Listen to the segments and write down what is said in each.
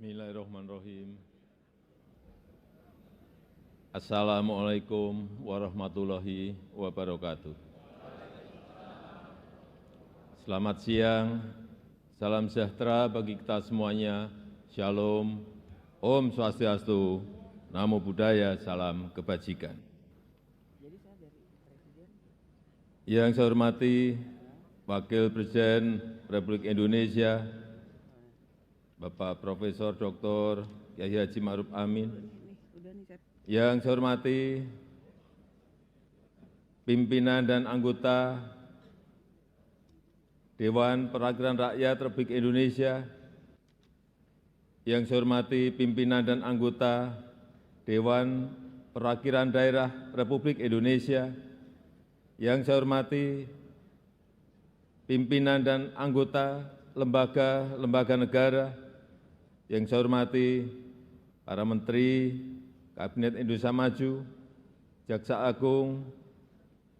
Bismillahirrahmanirrahim. Assalamualaikum warahmatullahi wabarakatuh. Selamat siang, salam sejahtera bagi kita semuanya. Shalom, Om Swastiastu, Namo Buddhaya, salam kebajikan. Yang saya hormati Wakil Presiden Republik Indonesia, Bapak Profesor Dr. Kyai Haji Ma'ruf Amin. Yang saya hormati pimpinan dan anggota Dewan Perwakilan Rakyat Republik Indonesia. Yang saya hormati pimpinan dan anggota Dewan Perwakilan Daerah Republik Indonesia. Yang saya hormati pimpinan dan anggota lembaga-lembaga negara. Yang saya hormati para Menteri Kabinet Indonesia Maju, Jaksa Agung,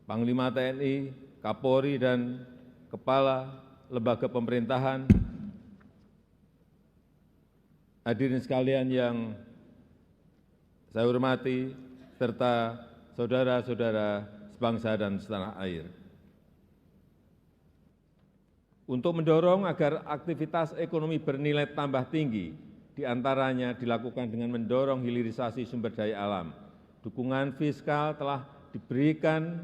Panglima TNI, Kapolri, dan Kepala Lembaga Pemerintahan, hadirin sekalian yang saya hormati, serta saudara-saudara sebangsa dan setanah air. Untuk mendorong agar aktivitas ekonomi bernilai tambah tinggi, diantaranya dilakukan dengan mendorong hilirisasi sumber daya alam. Dukungan fiskal telah diberikan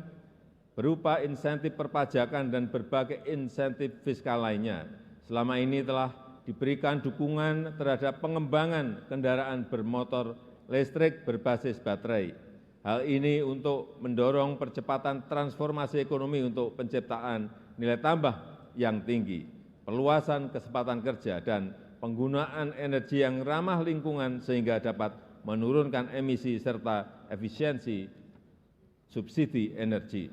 berupa insentif perpajakan dan berbagai insentif fiskal lainnya. Selama ini telah diberikan dukungan terhadap pengembangan kendaraan bermotor listrik berbasis baterai. Hal ini untuk mendorong percepatan transformasi ekonomi untuk penciptaan nilai tambah yang tinggi, perluasan kesempatan kerja, dan penggunaan energi yang ramah lingkungan sehingga dapat menurunkan emisi serta efisiensi subsidi energi.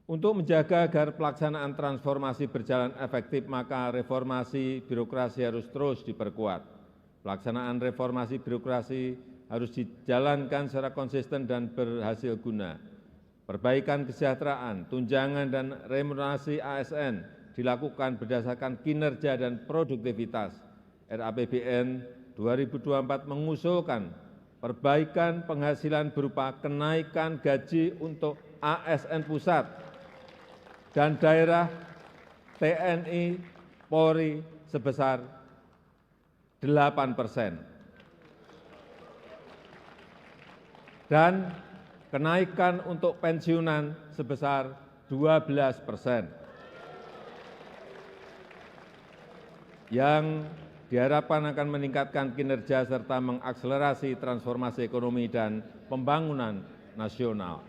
Untuk menjaga agar pelaksanaan transformasi berjalan efektif, maka reformasi birokrasi harus terus diperkuat. Pelaksanaan reformasi birokrasi harus dijalankan secara konsisten dan berhasil guna. Perbaikan kesejahteraan, tunjangan, dan remunerasi ASN dilakukan berdasarkan kinerja dan produktivitas. RAPBN 2024 mengusulkan perbaikan penghasilan berupa kenaikan gaji untuk ASN pusat dan daerah TNI Polri sebesar 8%. Dan kenaikan untuk pensiunan sebesar 12%, yang diharapkan akan meningkatkan kinerja serta mengakselerasi transformasi ekonomi dan pembangunan nasional.